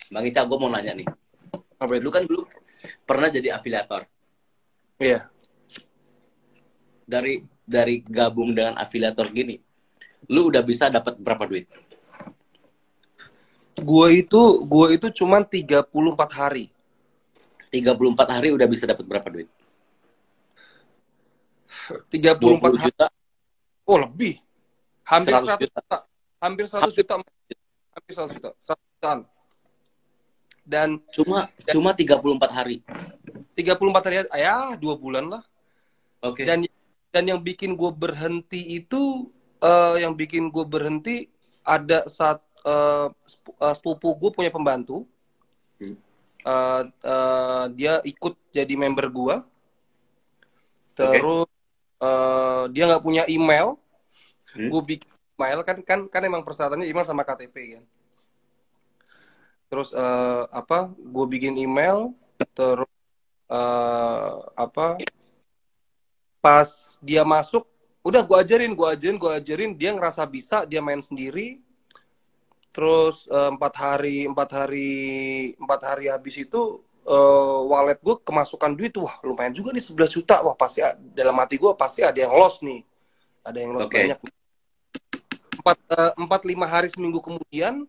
Bang Ica, gue mau nanya nih. Apa itu? Lu kan dulu pernah jadi afiliator. Iya. Dari gabung dengan afiliator gini, lu udah bisa dapat berapa duit? Gue itu cuman 34 hari. 34 hari udah bisa dapat berapa duit? 34 20 hari. juta, Oh, lebih. Hampir 100 100 juta. juta. Hampir 100 Hampir. juta. Hampir 100 juta. 100 jutaan. Dan Cuma cuma 34 hari. 34 hari, ya 2 bulan lah. Oke. Dan yang bikin gue berhenti itu, yang bikin gue berhenti ada saat sepupu gue punya pembantu. Dia ikut jadi member gue. Terus dia nggak punya email. Gue bikin email kan emang persyaratannya email sama KTP kan. Terus gue bikin email, terus pas dia masuk, udah gue ajarin, dia ngerasa bisa, dia main sendiri. Terus 4 hari habis itu wallet gue kemasukan duit. Wah, lumayan juga nih, 11 juta. Wah, pasti dalam hati gue pasti ada yang lost nih. Ada yang lost banyak. 4-5 hari seminggu kemudian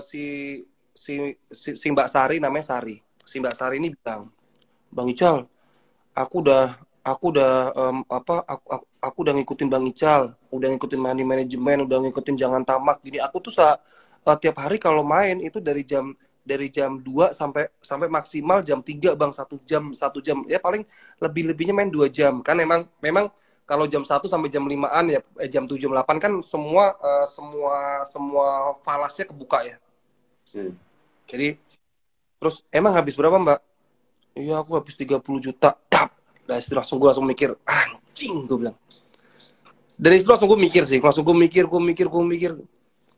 si Mbak Sari, namanya Sari. Si Mbak Sari ini bilang, "Bang Ical, aku udah ngikutin Bang Ical, udah ngikutin money management, udah ngikutin jangan tamak gini. Aku tuh tiap hari kalau main itu dari jam 2 sampai maksimal jam 3 Bang, 1 jam. Ya paling lebih-lebihnya main 2 jam. Kan memang kalau jam 1 sampai jam 5-an ya, jam 7 jam 8 kan semua falasnya kebuka ya. Jadi terus emang habis berapa, Mbak? Iya, aku habis 30 juta. Tap. Nah, gue langsung mikir, anjing, gue bilang. Dari itu langsung gue mikir.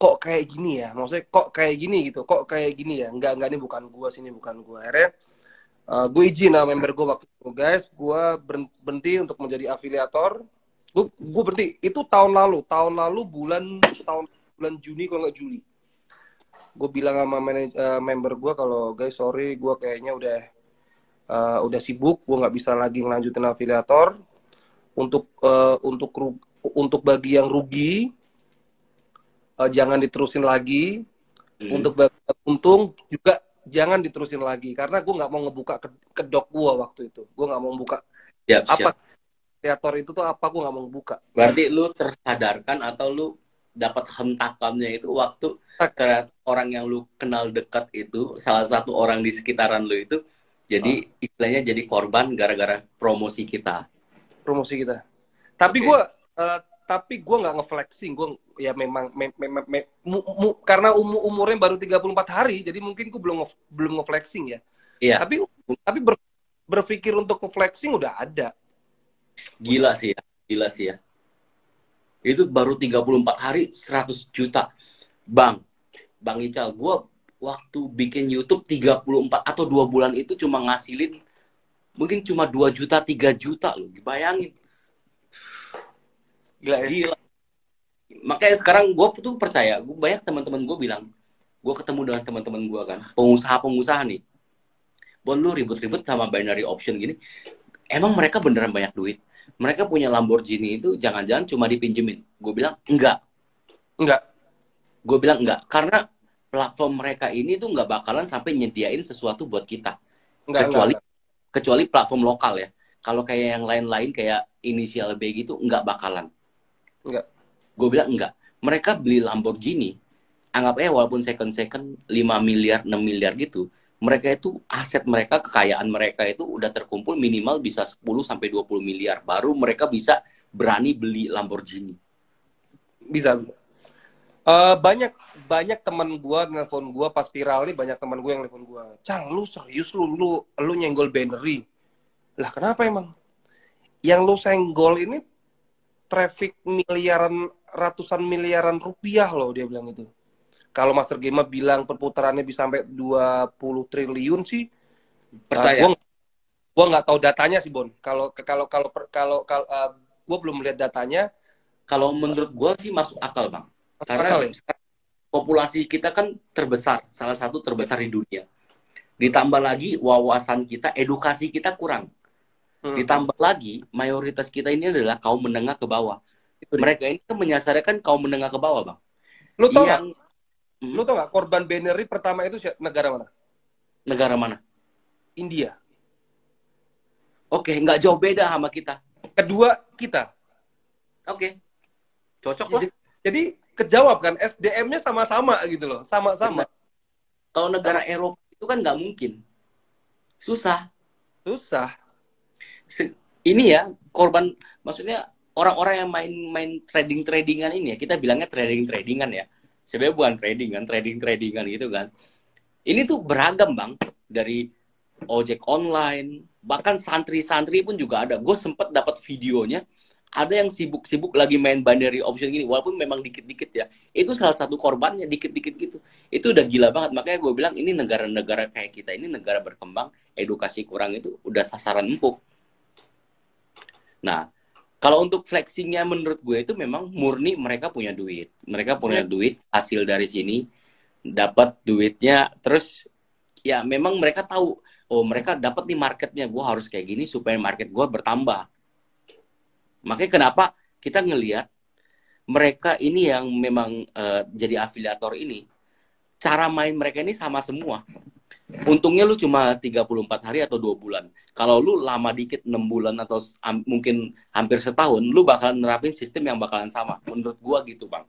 Kok kayak gini ya? Maksudnya kok kayak gini gitu? Kok kayak gini ya? Enggak, ini bukan gue, sini bukan gue. Akhirnya gue izin sama member gue waktu itu, guys, gue berhenti untuk menjadi afiliator. Gue berhenti. Itu tahun lalu bulan Juni kalau nggak Juli. Gue bilang sama member gue kalau, guys, sorry, gue kayaknya udah sibuk, gue nggak bisa lagi ngelanjutin afiliator. Untuk bagi yang rugi, jangan diterusin lagi. Untuk bagi yang untung juga jangan diterusin lagi, karena gue nggak mau ngebuka kedok gue waktu itu. Gue nggak mau buka apa afiliator itu tuh apa, gue nggak mau buka. Berarti lu tersadarkan atau lu dapat hentakannya itu waktu orang yang lu kenal dekat itu, salah satu orang di sekitaran lu itu jadi istilahnya jadi korban gara-gara promosi kita. Tapi gue nggak ngeflexing. Gue ya memang karena umurnya baru 34 hari, jadi mungkin gue belum ngeflexing ya. Iya. Tapi berpikir untuk ngeflexing udah ada. Gila sih ya. Itu baru 34 hari 100 juta. Bang Ical, gue waktu bikin YouTube 34 atau 2 bulan itu cuma ngasilin mungkin cuma 2 juta, 3 juta loh. Bayangin. Gila. Makanya sekarang gue tuh percaya, banyak teman-teman gue bilang, gue ketemu dengan teman-teman gue kan, pengusaha nih. Bon, lu ribut-ribut sama binary option gini. Emang mereka beneran banyak duit? Mereka punya Lamborghini itu jangan-jangan cuma dipinjemin. Gue bilang, enggak. Gue bilang enggak. Karena platform mereka ini tuh nggak bakalan sampai nyediain sesuatu buat kita. Kecuali platform lokal ya. Kalau kayak yang lain-lain kayak Inisial B gitu, nggak bakalan. Gue bilang enggak. Mereka beli Lamborghini, anggap walaupun second 5 miliar, 6 miliar gitu, mereka itu aset mereka, kekayaan mereka itu udah terkumpul minimal bisa 10-20 miliar. Baru mereka bisa berani beli Lamborghini. Bisa. Banyak teman gue nelfon gue pas viral nih, banyak teman gue yang nelfon gue, "Cang, lu serius lu nyenggol binary?" Lah kenapa emang? Yang lu senggol ini traffic ratusan miliaran rupiah loh, dia bilang itu. Kalau Master Game bilang perputarannya bisa sampai 20 triliun sih, percaya. Gue nggak tahu datanya sih, Bon. Kalau gue belum melihat datanya. Kalau menurut gue sih masuk akal, Bang. Karena populasi kita kan terbesar, salah satu terbesar di dunia. Ditambah lagi wawasan kita, edukasi kita kurang. Ditambah lagi mayoritas kita ini adalah kaum menengah ke bawah. Mereka ini kan menyasarkan kaum menengah ke bawah, Bang. Lu tau nggak? Lu tau nggak korban binary pertama itu negara mana? Negara mana? India. Oke, nggak jauh beda sama kita. Kedua kita. Oke, cocok lah. Jadi kejawab kan, SDM-nya sama-sama gitu loh, sama-sama. Kalau negara Eropa itu kan nggak mungkin, susah. Ini ya korban, maksudnya orang-orang yang main tradingan ini ya, kita bilangnya tradingan ya. Sebenarnya bukan trading kan, tradingan gitu kan. Ini tuh beragam Bang, dari ojek online, bahkan santri-santri pun juga ada. Gue sempet dapat videonya, ada yang sibuk-sibuk lagi main binary option gini, walaupun memang dikit-dikit ya. Itu salah satu korbannya, dikit-dikit gitu. Itu udah gila banget. Makanya gue bilang ini negara-negara kayak kita, ini negara berkembang, edukasi kurang, itu udah sasaran empuk. Nah, kalau untuk flexingnya menurut gue itu memang murni mereka punya duit. Mereka punya duit, hasil dari sini, dapat duitnya, terus ya memang mereka tahu, oh mereka dapat nih marketnya, gue harus kayak gini supaya market gue bertambah. Makanya kenapa kita ngelihat mereka ini yang memang jadi afiliator ini, cara main mereka ini sama semua. Untungnya lu cuma 34 hari atau 2 bulan. Kalau lu lama dikit 6 bulan atau mungkin hampir setahun, lu bakalan nerapin sistem yang bakalan sama. Menurut gua gitu, Bang.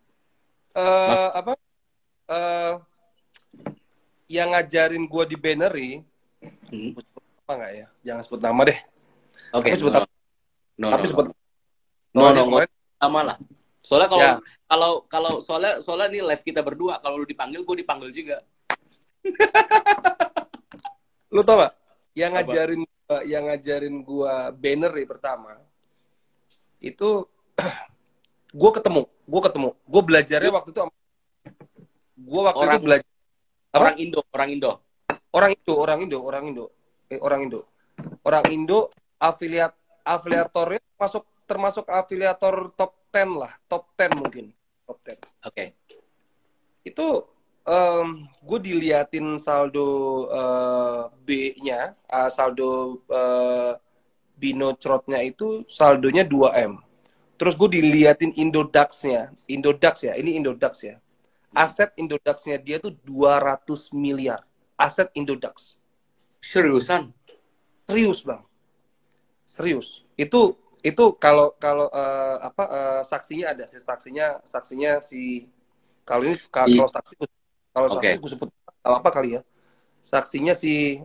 Yang ngajarin gua di binary, apa nggak ya? Jangan sebut nama deh. Oke. Sebut apa? Tapi sebut sama lah. Soalnya kalau soalnya ini live kita berdua, kalau lu dipanggil, gue dipanggil juga. Lu tau gak? Yang ngajarin gua binary pertama itu gue ketemu. Gue belajarnya waktu itu itu belajar orang Indo. Afiliatornya termasuk afiliator top 10 lah, top 10 mungkin. Top 10. Oke. Itu gue diliatin saldo B-nya, saldo Binocrotnya itu saldonya 2M. Terus gue diliatin Indodax-nya. Indodax ya. Aset Indodax-nya dia tuh 200 miliar. Aset Indodax. Seriusan? Serius, Bang. Serius. Itu kalau saksinya ada. Saksinya si kalau saksi gue sebut apa kali ya. Saksinya si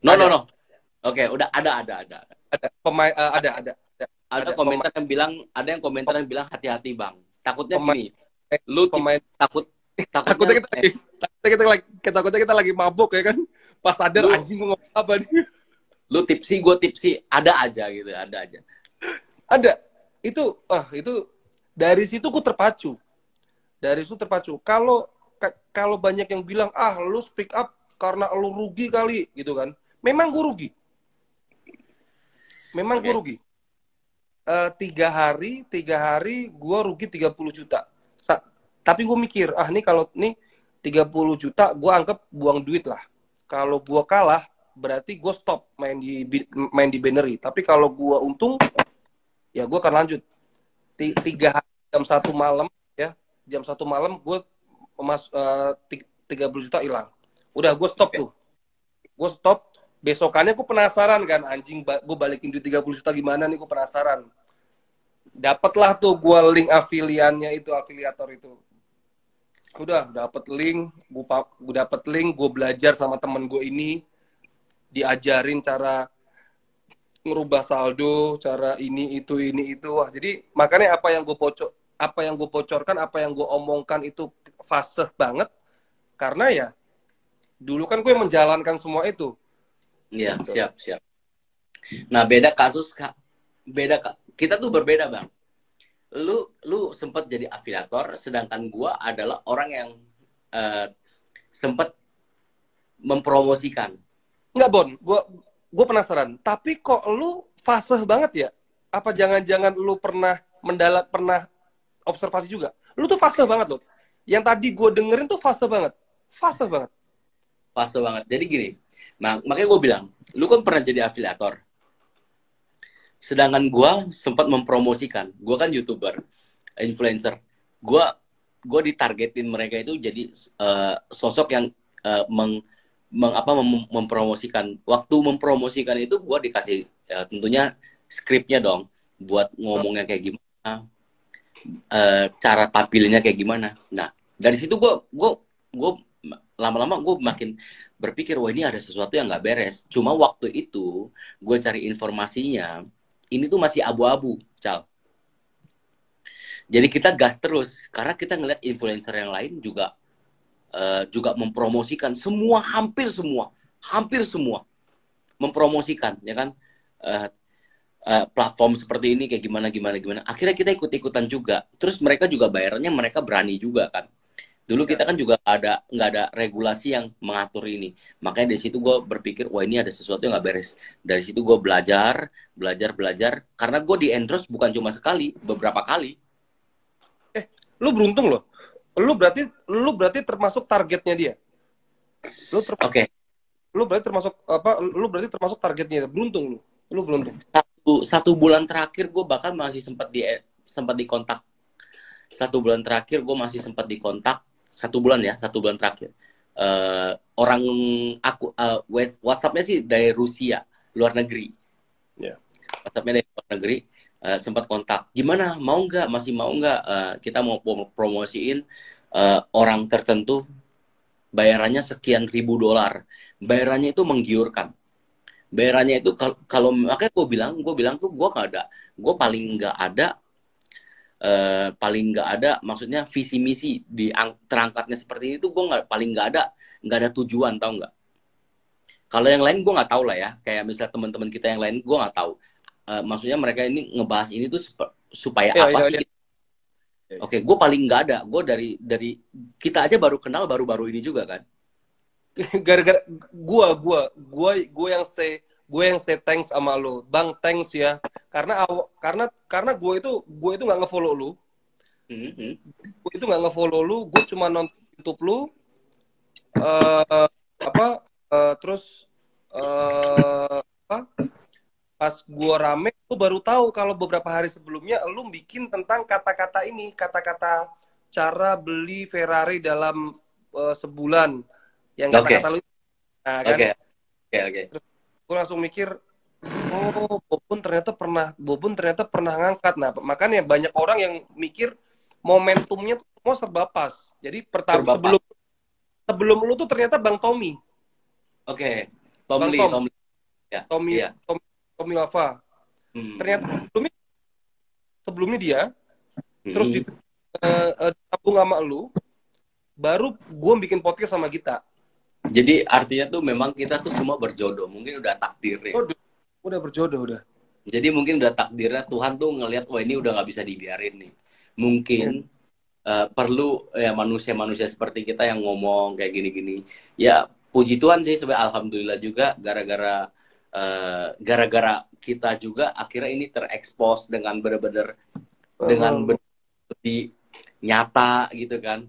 No. Oke, udah ada. Ada komentar yang bilang hati-hati Bang. Takutnya gini. Lu takutnya kita lagi mabuk ya kan. Pas sadar anjing gue ngomong apa nih. Lu tipsi, gue tipsi, ada aja gitu, ada aja. Ada. Itu dari situ gue terpacu. Kalau banyak yang bilang, lu speak up karena lu rugi kali, gitu kan. Memang gue rugi. Gue rugi. 3 hari gue rugi 30 juta. Tapi gue mikir, nih kalau nih 30 juta gue anggap buang duit lah. Kalau gue kalah, berarti gue stop main di binary. Tapi kalau gue untung, ya gue akan lanjut. 3 hari jam 1 malam ya, jam 1 malam gue 30 juta hilang. Udah gue stop tuh. Gue stop. Besokannya gue penasaran kan, anjing gue balikin duit 30 juta gimana nih, gue penasaran. Dapatlah tuh gue link afiliator itu. Udah dapet link, gue belajar sama temen gue ini, diajarin cara ngerubah saldo, cara ini itu. Wah, jadi makanya apa yang gue pocorkan, apa yang gue omongkan itu fase banget, karena ya dulu kan gue menjalankan semua itu. Iya, gitu. Siap. Nah, beda kasus Kak. Kita tuh berbeda, Bang. Lu sempat jadi afiliator, sedangkan gua adalah orang yang sempat mempromosikan. Enggak, Bon. Gua penasaran. Tapi kok lu fase banget ya? Apa jangan-jangan lu pernah observasi juga? Lu tuh fase banget loh. Yang tadi gue dengerin tuh fase banget. Fase banget. Fase banget. Jadi gini, makanya gue bilang, lu kan pernah jadi afiliator. Sedangkan gue sempat mempromosikan. Gue kan YouTuber, influencer. Gue ditargetin mereka itu jadi sosok yang mempromosikan. Waktu mempromosikan itu gue dikasih tentunya skripnya dong, buat ngomongnya kayak gimana, cara tampilnya kayak gimana. Nah, dari situ gue lama-lama gue makin berpikir, wah ini ada sesuatu yang nggak beres. Cuma waktu itu gue cari informasinya, ini tuh masih abu-abu, Cal. Jadi kita gas terus karena kita ngeliat influencer yang lain juga juga mempromosikan hampir semua mempromosikan, ya kan, platform seperti ini kayak gimana. Akhirnya kita ikut-ikutan juga. Terus mereka juga bayarannya mereka berani juga kan. Dulu kita kan juga nggak ada regulasi yang mengatur ini. Makanya dari situ gue berpikir, wah ini ada sesuatu yang nggak beres. Dari situ gue belajar. Karena gue di endorse bukan cuma sekali, beberapa kali. Lu beruntung loh. Lu berarti termasuk targetnya dia. Oke. Lu berarti termasuk targetnya dia. Beruntung lu. Lu beruntung. Satu bulan terakhir gue bahkan masih sempat dikontak. 1 bulan terakhir gue masih sempat dikontak. 1 bulan terakhir. Orang WhatsApp-nya sih dari Rusia, luar negeri. Yeah. WhatsApp-nya dari luar negeri. Sempat kontak, gimana, masih mau nggak, kita mau promosiin orang tertentu, bayarannya sekian ribu $. Bayarannya itu menggiurkan. Bayarannya itu kalau makanya gue bilang tuh gue paling nggak ada maksudnya visi misi di terangkatnya seperti ini tuh, gue paling nggak ada tujuan, tau nggak? Kalau yang lain gue nggak tahu lah ya, kayak misalnya teman-teman kita yang lain gue nggak tahu. Maksudnya mereka ini ngebahas ini tuh supaya apa sih? Oke, gue paling nggak ada. Gue dari kita aja baru kenal baru-baru ini juga kan. Gara-gara gue yang say thanks sama lo, bang, thanks ya. Karena gue itu nggak ngefollow lu. Gue itu nggak ngefollow lu. Gue cuma nonton YouTube lu. Terus pas gue rame, gue baru tahu kalau beberapa hari sebelumnya lu bikin tentang kata-kata cara beli Ferrari dalam sebulan, yang kata-kata lu, nah, kan? Oke. Terus gue langsung mikir, oh, Bobon ternyata pernah ngangkat. Nah, makanya banyak orang yang mikir momentumnya semua serba pas. Jadi sebelum lu tuh ternyata Bang Tommy. Oke, Tommy. Ya, Tommy Lava. Ternyata sebelumnya dia terus ditabung sama lu, baru gue bikin podcast sama Gita. Jadi artinya tuh memang kita tuh semua berjodoh, mungkin udah takdirnya. Udah berjodoh udah. Jadi mungkin udah takdirnya, Tuhan tuh ngelihat, wah ini udah nggak bisa dibiarin nih. Mungkin perlu ya manusia-manusia seperti kita yang ngomong kayak gini-gini. Ya puji Tuhan sih sebenarnya, alhamdulillah juga gara-gara kita juga akhirnya ini terekspos dengan benar-benar dengan nyata gitu kan.